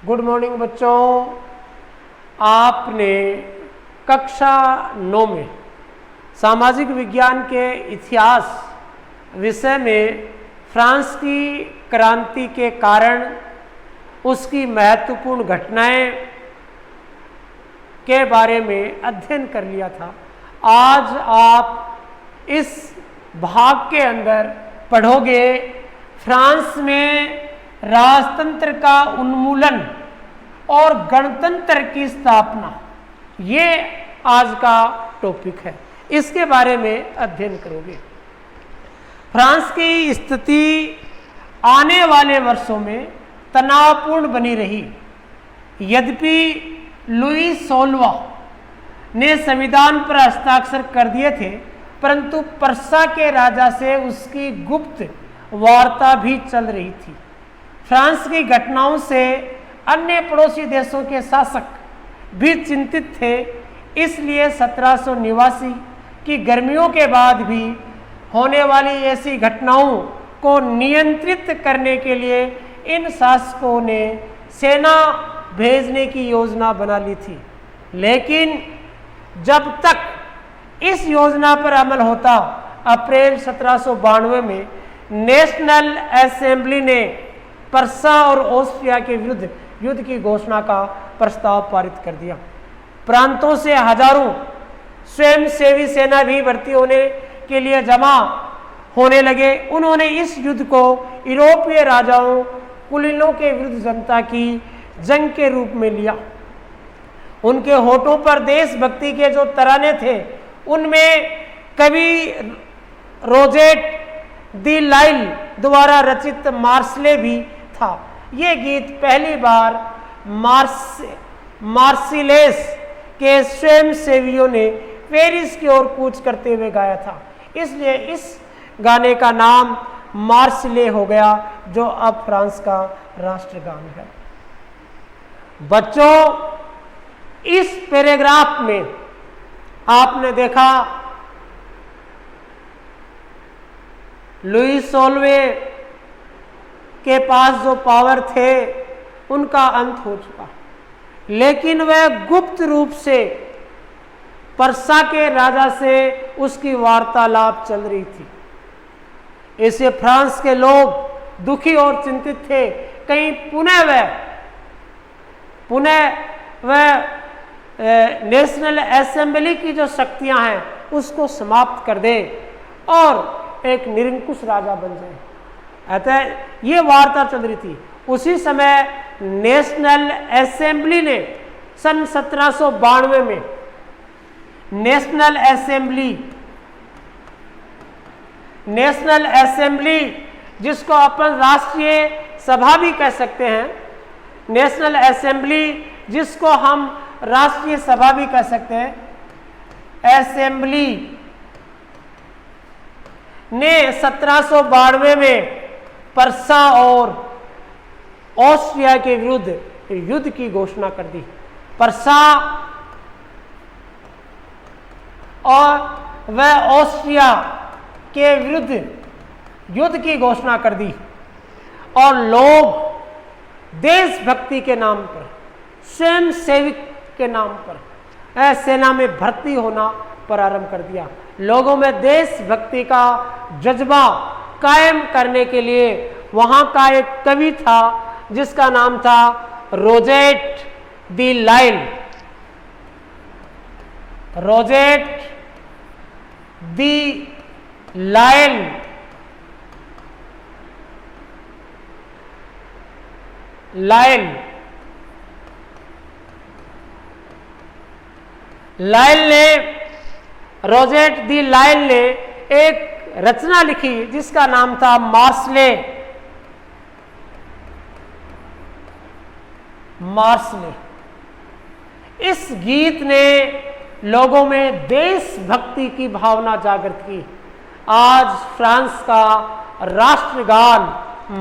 Good morning बच्चों। आपने कक्षा 9 में सामाजिक विज्ञान के इतिहास विषय में फ्रांस की क्रांति के कारण उसकी महत्वपूर्ण घटनाएं के बारे में अध्ययन कर लिया था। आज आप इस भाग के अंदर पढ़ोगे फ्रांस में राजतंत्र का उन्मूलन और गणतंत्र की स्थापना। ये आज का टॉपिक है, इसके बारे में अध्ययन करोगे। फ्रांस की स्थिति आने वाले वर्षों में तनावपूर्ण बनी रही। यद्यपि लुई 16वां ने संविधान पर हस्ताक्षर कर दिए थे, परंतु पर्सा के राजा से उसकी गुप्त वार्ता भी चल रही थी। फ्रांस की घटनाओं से अन्य पड़ोसी देशों के शासक भी चिंतित थे, इसलिए 1789 की गर्मियों के बाद भी होने वाली ऐसी घटनाओं को नियंत्रित करने के लिए इन शासकों ने सेना भेजने की योजना बना ली थी। लेकिन जब तक इस योजना पर अमल होता, अप्रैल 1792 में नेशनल असेंबली ने पर्सा और ऑस्ट्रिया के विरुद्ध युद्ध की घोषणा का प्रस्ताव पारित कर दिया। प्रांतों से हजारों स्वयंसेवी सेना भी भर्ती होने के लिए जमा होने लगे। उन्होंने इस युद्ध को यूरोपीय राजाओं कुलीनों के विरुद्ध जनता की जंग के रूप में लिया। उनके होठों पर देशभक्ति के जो तराने थे, उनमें कवि रोजेट दी लाइल द्वारा रचित मार्शले भी था। ये गीत पहली बार मार्सिलेस के स्वयंसेवियों ने पेरिस की ओर कूच करते हुए गाया था, इसलिए इस गाने का नाम मार्शले हो गया, जो अब फ्रांस का राष्ट्रगान है। बच्चों, इस पैराग्राफ में आपने देखा लुई 16वें के पास जो पावर थे उनका अंत हो चुका, लेकिन वह गुप्त रूप से पर्सा के राजा से उसकी वार्तालाप चल रही थी। इससे फ्रांस के लोग दुखी और चिंतित थे। कहीं पुनः वह नेशनल असेंबली की जो शक्तियां हैं उसको समाप्त कर दे और एक निरंकुश राजा बन जाए। अतः ये वार्ता चल रही थी। उसी समय नेशनल असेंबली ने सन 1792 में नेशनल असेंबली जिसको अपन राष्ट्रीय सभा भी कह सकते हैं, नेशनल असेंबली जिसको हम राष्ट्रीय सभा भी कह सकते हैं, असेंबली ने 1792 में पर्सा और ऑस्ट्रिया के विरुद्ध युद्ध की घोषणा कर दी। पर्सा और वह ऑस्ट्रिया के विरुद्ध युद्ध की घोषणा कर दी और लोग देशभक्ति के नाम पर, स्वयं सेवक के नाम पर सेना में भर्ती होना प्रारंभ कर दिया। लोगों में देशभक्ति का जज्बा कायम करने के लिए वहां का एक कवि था जिसका नाम था रोजेट दी लाइल। रोजेट दी लाइल रोजेट दी लाइल ने एक रचना लिखी जिसका नाम था मार्शले। इस गीत ने लोगों में देशभक्ति की भावना जागृत की। आज फ्रांस का राष्ट्रगान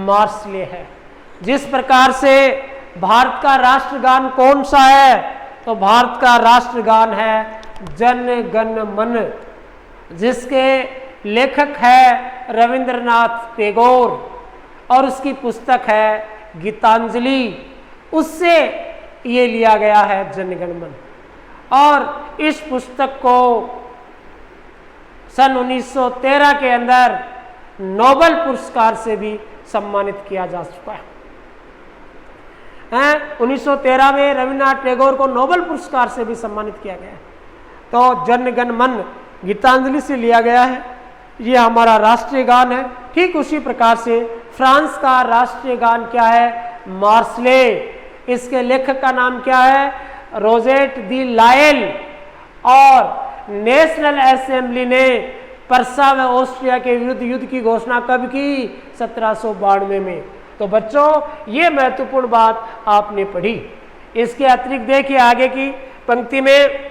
मार्शले है। जिस प्रकार से भारत का राष्ट्रगान कौन सा है, तो भारत का राष्ट्रगान है जन गण मन, जिसके लेखक है रविंद्रनाथ टैगोर और उसकी पुस्तक है गीतांजलि। उससे ये लिया गया है जनगण मन। और इस पुस्तक को सन 1913 के अंदर नोबेल पुरस्कार से भी सम्मानित किया जा चुका है। 1913 में रविन्द्रनाथ टैगोर को नोबेल पुरस्कार से भी सम्मानित किया गया है। तो जनगण मन गीतांजलि से लिया गया है। ये हमारा राष्ट्रीय गान है। ठीक उसी प्रकार से फ्रांस का राष्ट्रीय गान क्या है? मार्सले। इसके लेखक का नाम क्या है? रोजेट दी लायल। और नेशनल असेंबली ने पर्सा व ऑस्ट्रिया के विरुद्ध युद्ध की घोषणा कब की? 1792 में। तो बच्चों, ये महत्वपूर्ण बात आपने पढ़ी। इसके अतिरिक्त देखिए आगे की पंक्ति में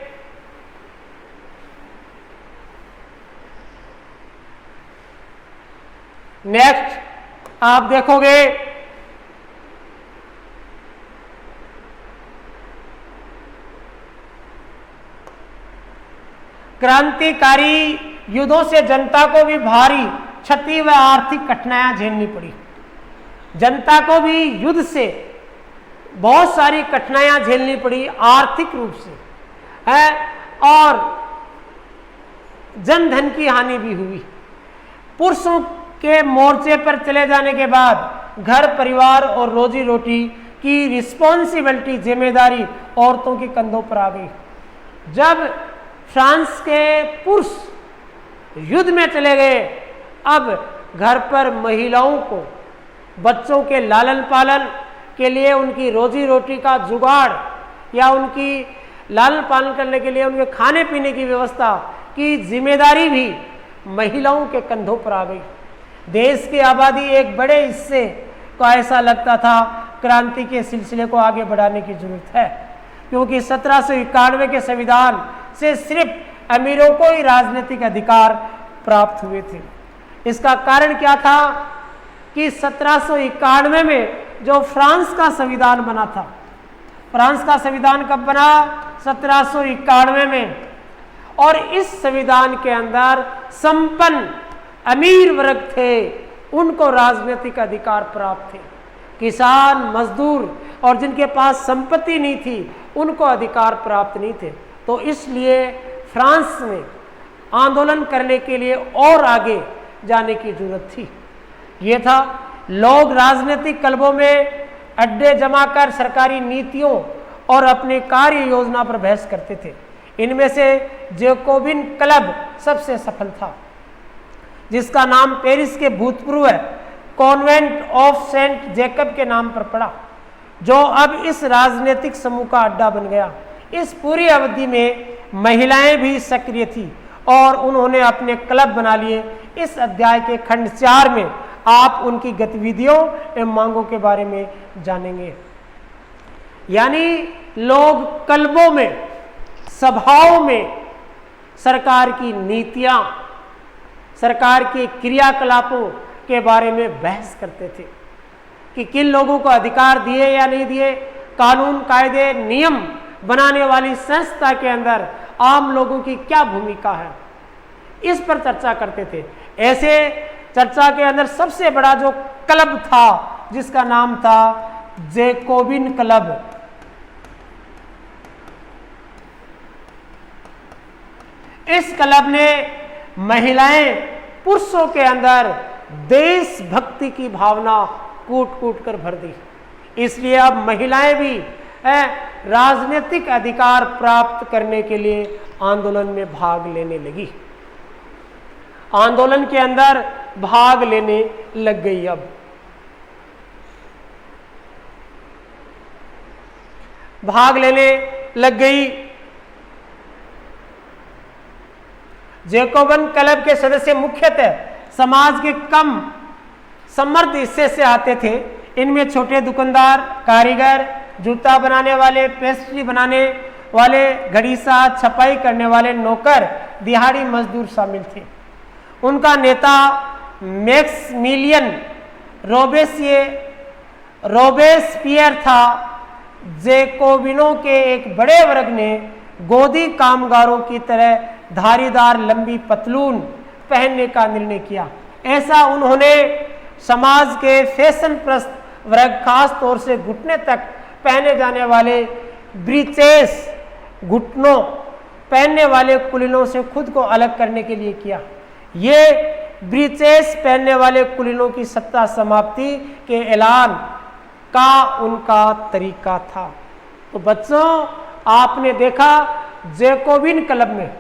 नेक्स्ट आप देखोगे क्रांतिकारी युद्धों से जनता को भी भारी क्षति व आर्थिक कठिनाइयां झेलनी पड़ी। जनता को भी युद्ध से बहुत सारी कठिनाइयां झेलनी पड़ी आर्थिक रूप से है, और जन धन की हानि भी हुई। पुरुषों के मोर्चे पर चले जाने के बाद घर परिवार और रोजी रोटी की रिस्पॉन्सिबिलिटी, जिम्मेदारी औरतों के कंधों पर आ गई। जब फ्रांस के पुरुष युद्ध में चले गए, अब घर पर महिलाओं को बच्चों के लालन पालन के लिए, उनकी रोजी रोटी का जुगाड़ या उनकी लालन पालन करने के लिए उनके खाने पीने की व्यवस्था की जिम्मेदारी भी महिलाओं के कंधों पर आ गई। देश की आबादी एक बड़े हिस्से को ऐसा लगता था क्रांति के सिलसिले को आगे बढ़ाने की जरूरत है, क्योंकि 1791 के संविधान से सिर्फ अमीरों को ही राजनीतिक अधिकार प्राप्त हुए थे। इसका कारण क्या था कि 1791 में जो फ्रांस का संविधान बना था, फ्रांस का संविधान कब बना? 1791 में। और इस संविधान के अंदर संपन्न अमीर वर्ग थे, उनको राजनीतिक अधिकार प्राप्त थे। किसान, मजदूर और जिनके पास संपत्ति नहीं थी, उनको अधिकार प्राप्त नहीं थे। तो इसलिए फ्रांस में आंदोलन करने के लिए और आगे जाने की जरूरत थी। ये था, लोग राजनीतिक क्लबों में अड्डे जमाकर सरकारी नीतियों और अपने कार्य योजना पर बहस करते थे। इनमें से जैकोबिन क्लब सबसे सफल था, जिसका नाम पेरिस के भूतपूर्व कॉन्वेंट ऑफ सेंट जैकब के नाम पर पड़ा, जो अब इस राजनीतिक समूह का अड्डा बन गया। इस पूरी अवधि में महिलाएं भी सक्रिय थी और उन्होंने अपने क्लब बना लिए। इस अध्याय के खंड 4 में आप उनकी गतिविधियों एवं मांगों के बारे में जानेंगे। यानी लोग क्लबों में, सभाओं में सरकार की नीतियां, सरकार के क्रियाकलापों के बारे में बहस करते थे कि किन लोगों को अधिकार दिए या नहीं दिए, कानून कायदे नियम बनाने वाली संस्था के अंदर आम लोगों की क्या भूमिका है, इस पर चर्चा करते थे। ऐसे चर्चा के अंदर सबसे बड़ा जो क्लब था, जिसका नाम था जैकोबिन क्लब। इस क्लब ने महिलाएं पुरुषों के अंदर देशभक्ति की भावना कूट कूट कर भर दी। इसलिए अब महिलाएं भी राजनीतिक अधिकार प्राप्त करने के लिए आंदोलन में भाग लेने लगी, आंदोलन के अंदर भाग लेने लग गई। अब भाग लेने लग गई। जैकोबिन क्लब के सदस्य मुख्यतः समाज के कम समृद्ध हिस्से से आते थे। इनमें छोटे दुकानदार, कारीगर, जूता बनाने वाले, पेस्ट्री बनाने वाले, घड़ी साथ छपाई करने वाले नौकर, दिहाड़ी मजदूर शामिल थे। उनका नेता मैक्सिमिलियन रोबेस्पियर था। जैकोबिनों के एक बड़े वर्ग ने गोदी कामगारों की तरह धारीदार लंबी पतलून पहनने का निर्णय किया। ऐसा उन्होंने समाज के फैशन प्रस्त वर्ग, खास तौर से घुटने तक पहने जाने वाले ब्रीचेस, घुटनों पहनने वाले कुलीनों से खुद को अलग करने के लिए किया। ये ब्रीचेस पहनने वाले कुलीनों की सत्ता समाप्ति के ऐलान का उनका तरीका था। तो बच्चों, आपने देखा जैकोबिन क्लब में,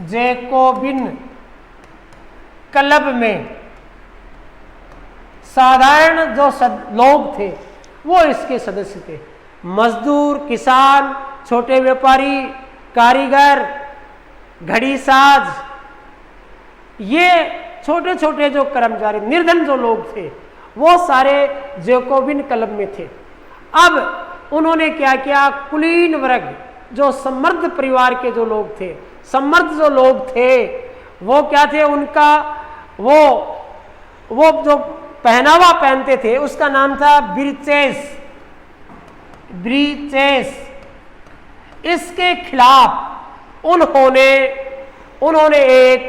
जैकोबिन क्लब में साधारण जो लोग थे वो इसके सदस्य थे। मजदूर, किसान, छोटे व्यापारी, कारीगर, घड़ीसाज, ये छोटे छोटे जो कर्मचारी, निर्धन जो लोग थे, वो सारे जैकोबिन क्लब में थे। अब उन्होंने क्या किया, कुलीन वर्ग, जो समृद्ध परिवार के जो लोग थे, समृद्ध जो लोग थे, वो क्या थे, उनका वो जो पहनावा पहनते थे उसका नाम था ब्रीचेस, ब्रीचेस। इसके खिलाफ उन्होंने एक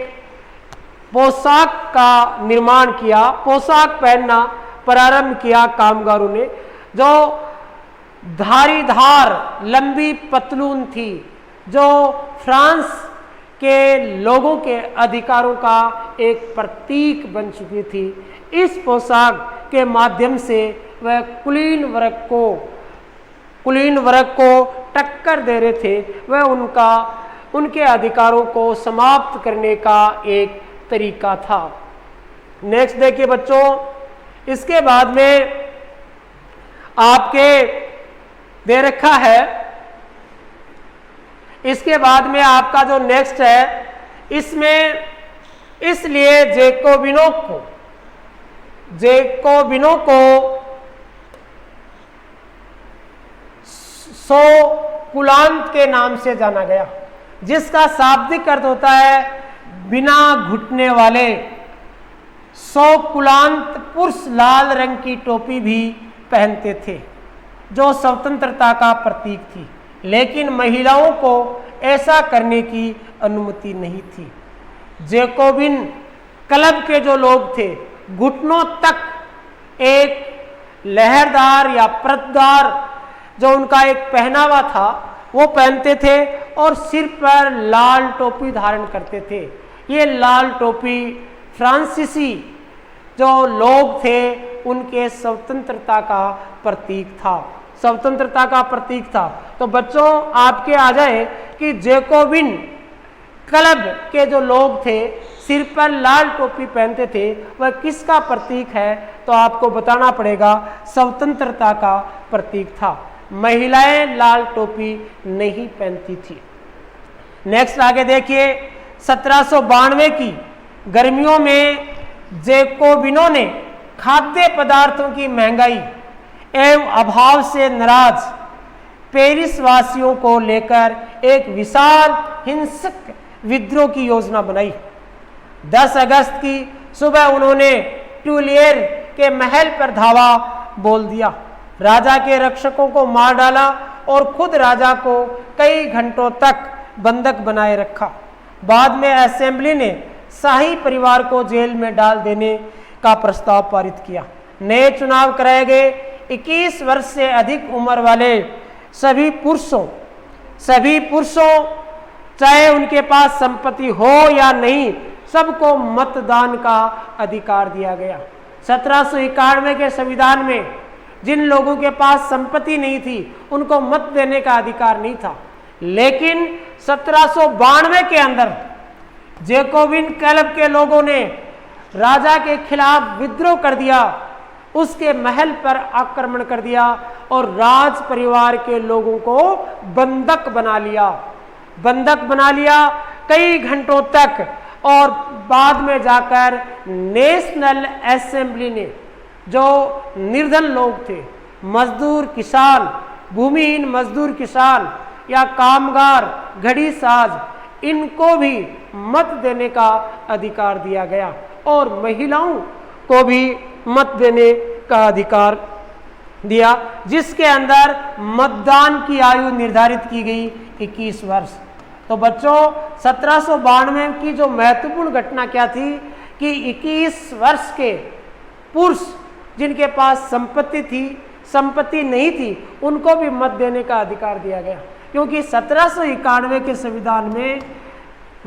पोशाक का निर्माण किया, पोशाक पहनना प्रारंभ किया कामगारों ने, जो धारीदार लंबी पतलून थी, जो फ्रांस के लोगों के अधिकारों का एक प्रतीक बन चुकी थी। इस पोशाक के माध्यम से वह कुलीन वर्ग को टक्कर दे रहे थे। वह उनके अधिकारों को समाप्त करने का एक तरीका था। नेक्स्ट देखिए बच्चों, इसके बाद में आपके दे रखा है, इसके बाद में आपका जो नेक्स्ट है, इसमें इसलिए जैकोबिनों को सो कुलांत के नाम से जाना गया, जिसका शाब्दिक अर्थ होता है बिना घुटने वाले। सो कुलांत पुरुष लाल रंग की टोपी भी पहनते थे, जो स्वतंत्रता का प्रतीक थी, लेकिन महिलाओं को ऐसा करने की अनुमति नहीं थी। जैकोबिन क्लब के जो लोग थे, घुटनों तक एक लहरदार या परतदार जो उनका एक पहनावा था वो पहनते थे और सिर पर लाल टोपी धारण करते थे। ये लाल टोपी फ्रांसीसी जो लोग थे उनके स्वतंत्रता का प्रतीक था, स्वतंत्रता का प्रतीक था। तो बच्चों, आपके आ जाए कि जैकोबिन क्लब के जो लोग थे सिर पर लाल टोपी पहनते थे, वह किसका प्रतीक है? तो आपको बताना पड़ेगा स्वतंत्रता का प्रतीक था। महिलाएं लाल टोपी नहीं पहनती थी। नेक्स्ट आगे देखिए, 1792 की गर्मियों में जैकोबिनों ने खाद्य पदार्थों की महंगाई एवं अभाव से नाराज पेरिस वासियों को लेकर एक विशाल हिंसक विद्रोह की योजना बनाई। 10 अगस्त की सुबह उन्होंने ट्यूलियर के महल पर धावा बोल दिया, राजा के रक्षकों को मार डाला और खुद राजा को कई घंटों तक बंधक बनाए रखा। बाद में असेंबली ने शाही परिवार को जेल में डाल देने का प्रस्ताव पारित किया। नए चुनाव कराए गए। 21 वर्ष से अधिक उम्र वाले सभी पुरुषों चाहे उनके पास संपत्ति हो या नहीं, सबको मतदान का अधिकार दिया गया। 1791 के संविधान में जिन लोगों के पास संपत्ति नहीं थी उनको मत देने का अधिकार नहीं था, लेकिन 1792 के अंदर जैकोबिन क्लब के लोगों ने राजा के खिलाफ विद्रोह कर दिया, उसके महल पर आक्रमण कर दिया और राज परिवार के लोगों को बंधक बना लिया कई घंटों तक। और बाद में जाकर नेशनल असेंबली ने जो निर्धन लोग थे, मजदूर किसान, भूमिहीन मजदूर किसान या कामगार, घड़ी साज, इनको भी मत देने का अधिकार दिया गया और महिलाओं को भी मत देने का अधिकार दिया, जिसके अंदर मतदान की आयु निर्धारित की गई 21 वर्ष। तो बच्चों, 1792 की जो महत्वपूर्ण घटना क्या थी कि 21 वर्ष के पुरुष जिनके पास संपत्ति थी, संपत्ति नहीं थी, उनको भी मत देने का अधिकार दिया गया। क्योंकि 1791 के संविधान में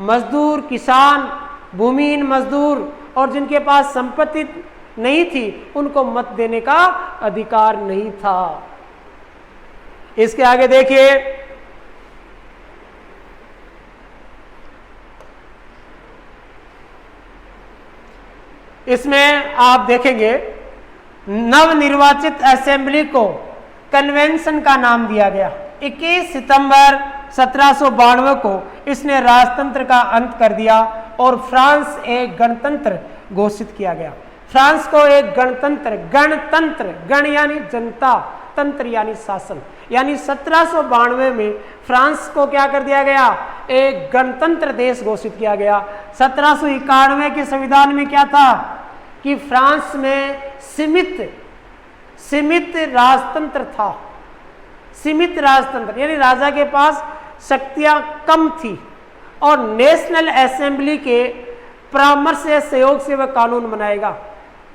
मजदूर, किसान, भूमिहीन मजदूर और जिनके पास संपत्ति नहीं थी उनको मत देने का अधिकार नहीं था। इसके आगे देखिए, इसमें आप देखेंगे नवनिर्वाचित असेंबली को कन्वेंशन का नाम दिया गया। 21 सितंबर 1792 को इसने राजतंत्र का अंत कर दिया और फ्रांस एक गणतंत्र घोषित किया गया। फ्रांस को एक गणतंत्र, गणतंत्र, गण यानी जनता, तंत्र यानी शासन, यानी 1792 में फ्रांस को क्या कर दिया गया, एक गणतंत्र देश घोषित किया गया। 1791 के संविधान में क्या था कि फ्रांस में सीमित राजतंत्र था। सीमित राजतंत्र यानी राजा के पास शक्तियां कम थी और नेशनल असेंबली के परामर्श से, सहयोग से वह कानून बनाएगा।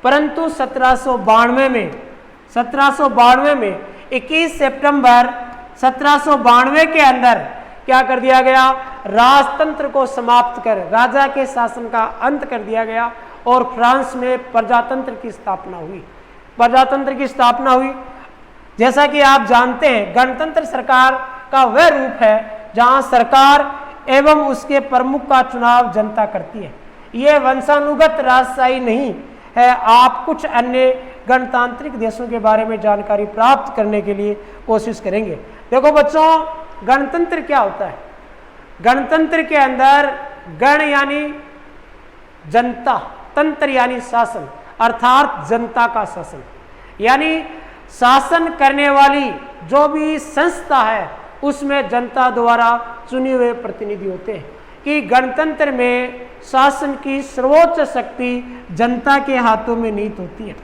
परंतु 1792 में 21 सितंबर 1792 के अंदर क्या कर दिया गया, राजतंत्र को समाप्त कर राजा के शासन का अंत कर दिया गया और फ्रांस में प्रजातंत्र की स्थापना हुई। प्रजातंत्र की स्थापना हुई। जैसा कि आप जानते हैं, गणतंत्र सरकार का वह रूप है जहां सरकार एवं उसके प्रमुख का चुनाव जनता करती है। यह वंशानुगत राजशाही नहीं है। आप कुछ अन्य गणतांत्रिक देशों के बारे में जानकारी प्राप्त करने के लिए कोशिश करेंगे। देखो बच्चों, गणतंत्र क्या होता है? गणतंत्र के अंदर गण यानी जनता, तंत्र यानी शासन, अर्थात जनता का शासन, यानी शासन करने वाली जो भी संस्था है उसमें जनता द्वारा चुने हुए प्रतिनिधि होते हैं। कि गणतंत्र में शासन की सर्वोच्च शक्ति जनता के हाथों में निहित होती है।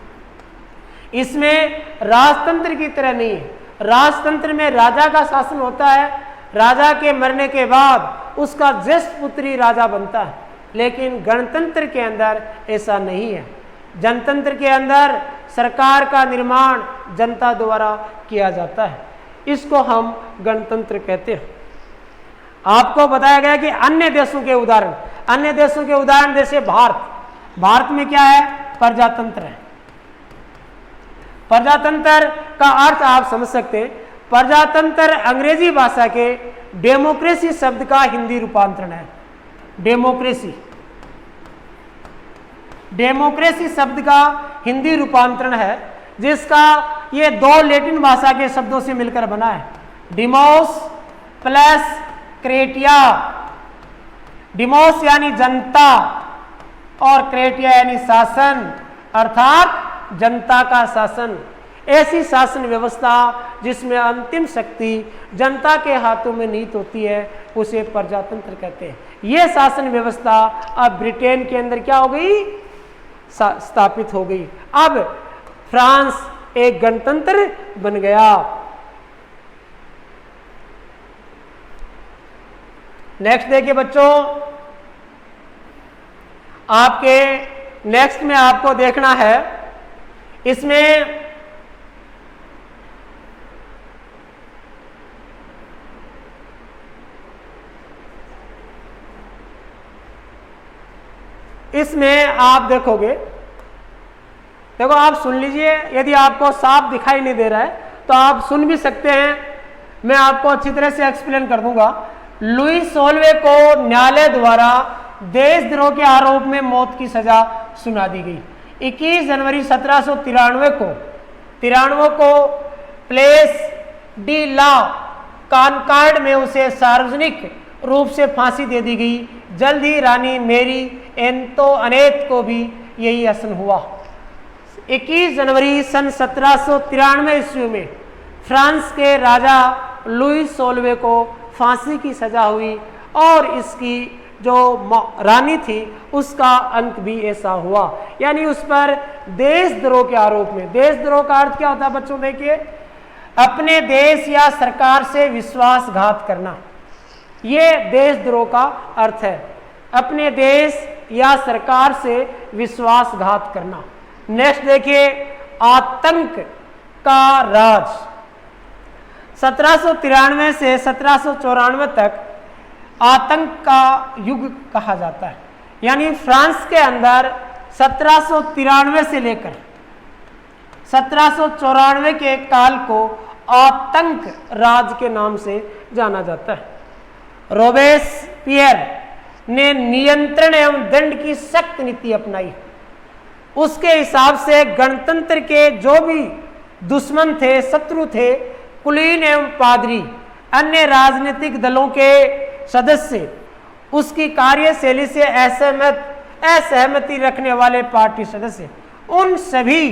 इसमें राजतंत्र की तरह नहीं है। राजतंत्र में राजा का शासन होता है, राजा के मरने के बाद उसका ज्येष्ठ पुत्र ही राजा बनता है। लेकिन गणतंत्र के अंदर ऐसा नहीं है। जनतंत्र के अंदर सरकार का निर्माण जनता द्वारा किया जाता है। इसको हम गणतंत्र कहते हैं। आपको बताया गया कि अन्य देशों के उदाहरण जैसे भारत में क्या है, प्रजातंत्र है। प्रजातंत्र का अर्थ आप समझ सकते हैं। प्रजातंत्र अंग्रेजी भाषा के डेमोक्रेसी शब्द का हिंदी रूपांतरण है। डेमोक्रेसी शब्द का हिंदी रूपांतरण है, जिसका ये दो लैटिन भाषा के शब्दों से मिलकर बना है। Deimos plus क्रेटिया। डिमोस यानी जनता और क्रेटिया यानी शासन, अर्थात जनता का शासन। ऐसी शासन व्यवस्था जिसमें अंतिम शक्ति जनता के हाथों में निहित होती है उसे प्रजातंत्र कहते हैं। यह शासन व्यवस्था अब ब्रिटेन के अंदर क्या हो गई, स्थापित हो गई। अब फ्रांस एक गणतंत्र बन गया। नेक्स्ट देखिए बच्चों, आपके नेक्स्ट में आपको देखना है, इसमें आप देखोगे, देखो आप सुन लीजिए। यदि आपको साफ दिखाई नहीं दे रहा है तो आप सुन भी सकते हैं, मैं आपको अच्छी तरह से एक्सप्लेन कर दूंगा। लुई सोल्वे को न्यायालय द्वारा देशद्रोह के आरोप में मौत की सजा सुना दी गई। 21 जनवरी 1793 को प्लेस डी ला कॉनकॉर्ड में उसे सार्वजनिक रूप से फांसी दे दी गई। जल्द ही रानी मेरी एंतोनेट को भी यही हसन हुआ। 21 जनवरी सन 1793 ईस्वी में फ्रांस के राजा लुई सोल्वे को फांसी की सजा हुई और इसकी जो रानी थी उसका अंत भी ऐसा हुआ। यानी उस पर देशद्रोह के आरोप में, देशद्रोह का अर्थ क्या होता है बच्चों, देखिए, अपने देश या सरकार से विश्वासघात करना, ये देशद्रोह का अर्थ है। अपने देश या सरकार से विश्वासघात करना। नेक्स्ट देखिए, आतंक का राज। 1793 से 1794 तक आतंक का युग कहा जाता है। यानी फ्रांस के अंदर 1793 से लेकर 1794 के काल को आतंक राज के नाम से जाना जाता है। रोबेस्पियर ने नियंत्रण एवं दंड की सख्त नीति अपनाई। उसके हिसाब से गणतंत्र के जो भी दुश्मन थे, शत्रु थे, कुलीन एवं पादरी, अन्य राजनीतिक दलों के सदस्य, उसकी कार्यशैली से असहमति रखने वाले पार्टी सदस्य, उन सभी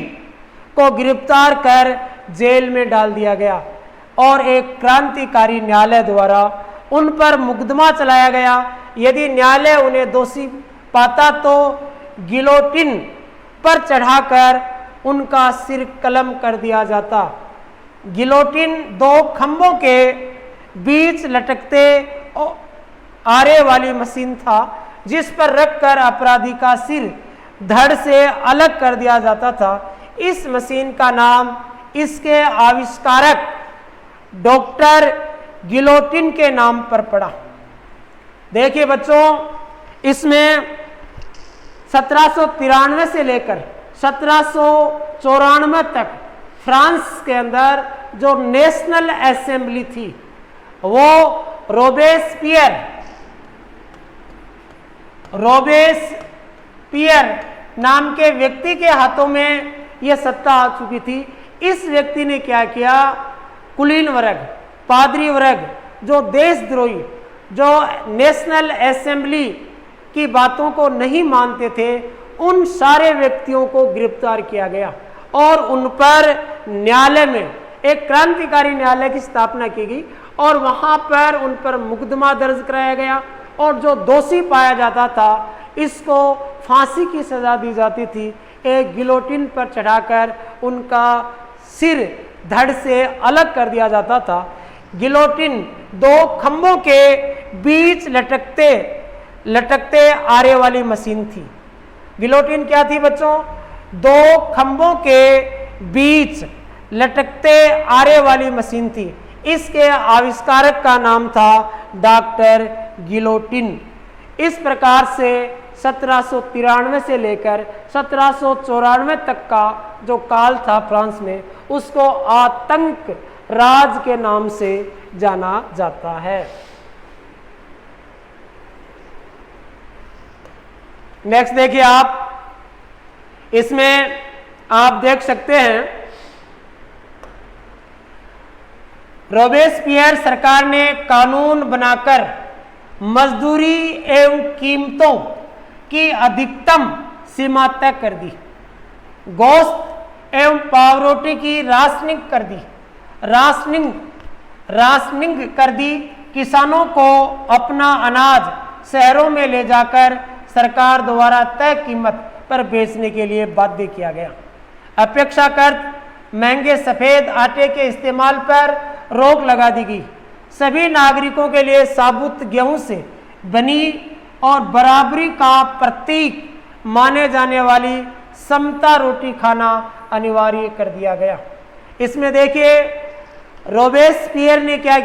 को गिरफ्तार कर जेल में डाल दिया गया और एक क्रांतिकारी न्यायालय द्वारा उन पर मुकदमा चलाया गया। यदि न्यायालय उन्हें दोषी पाता तो गिलोटिन पर चढ़ाकर उनका सिर कलम कर दिया जाता। गिलोटिन दो खंभों के बीच लटकते आरे वाली मशीन था जिस पर रखकर अपराधी का सिर धड़ से अलग कर दिया जाता था। इस मशीन का नाम इसके आविष्कारक डॉक्टर गिलोटिन के नाम पर पड़ा। देखिए बच्चों, इसमें 1793 से लेकर 1794 तक फ्रांस के अंदर जो नेशनल असेंबली थी वो रोबेस्पियर नाम के व्यक्ति के हाथों में यह सत्ता आ चुकी थी। इस व्यक्ति ने क्या किया, कुलीन वर्ग, पादरी वर्ग, जो देशद्रोही, जो नेशनल असेंबली की बातों को नहीं मानते थे, उन सारे व्यक्तियों को गिरफ्तार किया गया और उन पर न्यायालय में एक क्रांतिकारी न्यायालय की स्थापना की गई और वहां पर उन पर मुकदमा दर्ज कराया गया और जो दोषी पाया जाता था इसको फांसी की सजा दी जाती थी। एक गिलोटिन पर चढ़ाकर उनका सिर धड़ से अलग कर दिया जाता था। गिलोटिन दो खंभों के बीच लटकते आरे वाली मशीन थी। गिलोटिन क्या थी बच्चों? दो खंभों के बीच लटकते आरे वाली मशीन थी। इसके आविष्कारक का नाम था डॉक्टर गिलोटिन। इस प्रकार से 1793 से लेकर 1794 तक का जो काल था फ्रांस में, उसको आतंक राज के नाम से जाना जाता है। नेक्स्ट देखिए आप, इसमें आप देख सकते हैं रोबेस्पियर सरकार ने कानून बनाकर मजदूरी एवं कीमतों की अधिकतम सीमा तय कर दी। गोश्त एवं पावरोटी की राशनिंग कर दी। किसानों को अपना अनाज शहरों में ले जाकर सरकार द्वारा तय कीमत पर बेचने के लिए बाध्य किया गया। अपेक्षाकृत महंगे सफेद आटे के इस्तेमाल पर रोक लगा दी गई। सभी नागरिकों के लिए साबुत गेहूं से बनी और बराबरी का प्रतीक माने जाने वाली समता रोटी खाना अनिवार्य कर दिया गया। इसमें देखिए रोबेस्पियर ने क्या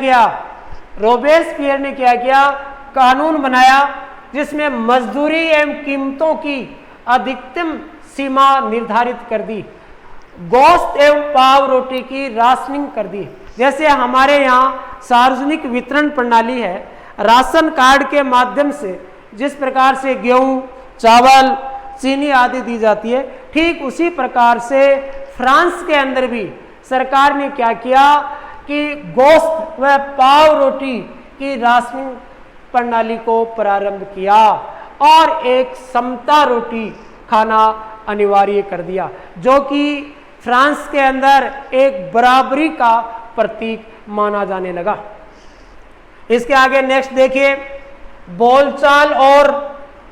किया, कानून बनाया जिसमें मजदूरी एवं कीमतों की अधिकतम सीमा निर्धारित कर दी। गोश्त एवं पाव रोटी की राशनिंग कर दी। जैसे हमारे यहाँ सार्वजनिक वितरण प्रणाली है, राशन कार्ड के माध्यम से जिस प्रकार से गेहूं, चावल, चीनी आदि दी जाती है, ठीक उसी प्रकार से फ्रांस के अंदर भी सरकार ने क्या किया कि गोश्त व पाव रोटी की राशनिंग प्रणाली को प्रारंभ किया और एक समता रोटी खाना अनिवार्य कर दिया, जो कि फ्रांस के अंदर एक बराबरी का प्रतीक माना जाने लगा। इसके आगे नेक्स्ट देखिए, बोलचाल और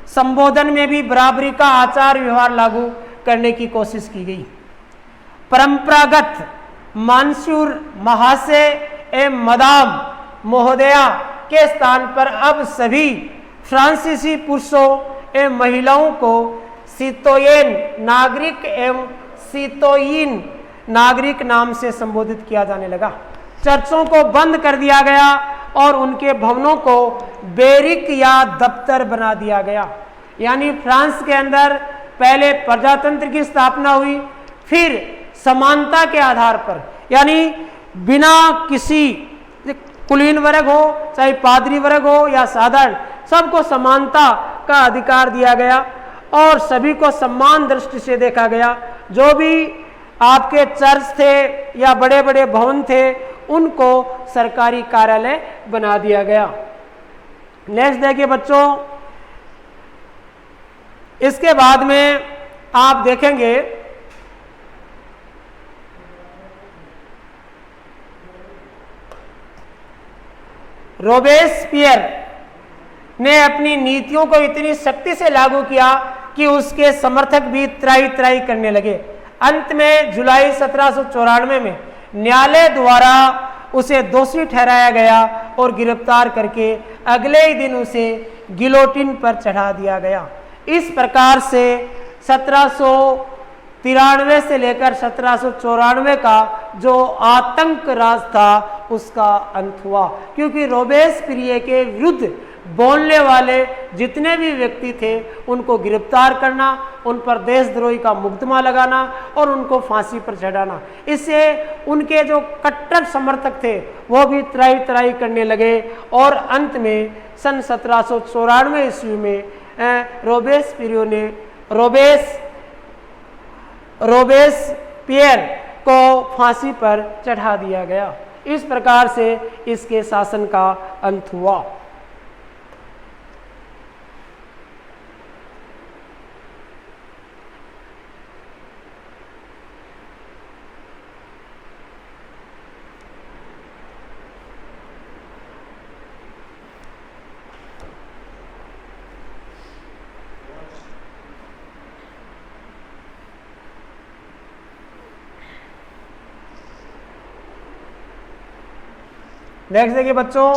संबोधन में भी बराबरी का आचार व्यवहार लागू करने की कोशिश की गई। परंपरागत मानसूर महाशय एवं मदाम महोदया के स्थान पर अब सभी फ्रांसीसी पुरुषों एवं महिलाओं को सितोयेन नागरिक एवं सीतोयीन नागरिक नाम से संबोधित किया जाने लगा। चर्चों को बंद कर दिया गया और उनके भवनों को बैरिक या दफ्तर बना दिया गया। यानी फ्रांस के अंदर पहले प्रजातंत्र की स्थापना हुई, फिर समानता के आधार पर, यानी बिना किसी कुलीन वर्ग हो चाहे पादरी वर्ग हो या साधारण, सबको समानता का अधिकार दिया गया और सभी को सम्मान दृष्टि से देखा गया। जो भी आपके चर्च थे या बड़े बड़े भवन थे उनको सरकारी कार्यालय बना दिया गया। नेक्स्ट देखिए बच्चों, इसके बाद में आप देखेंगे रोबेस्पियर ने अपनी नीतियों को इतनी शक्ति से लागू किया कि उसके समर्थक भी त्राई त्राई करने लगे। अंत में जुलाई 1794 में न्यायालय द्वारा उसे दोषी ठहराया गया और गिरफ्तार करके अगले ही दिन उसे गिलोटिन पर चढ़ा दिया गया। इस प्रकार से 1793 से लेकर 1794 का जो आतंक राज था उसका अंत हुआ, क्योंकि रोबेस्पियर के विरुद्ध बोलने वाले जितने भी व्यक्ति थे उनको गिरफ्तार करना, उन पर देशद्रोही का मुकदमा लगाना और उनको फांसी पर चढ़ाना। इससे उनके जो कट्टर समर्थक थे वो भी त्राई त्राई करने लगे और अंत में सन 1794 ईस्वी में रोबेस्पियर को फांसी पर चढ़ा दिया गया। इस प्रकार से इसके शासन का अंत हुआ। नेक्स्ट देखिए बच्चों,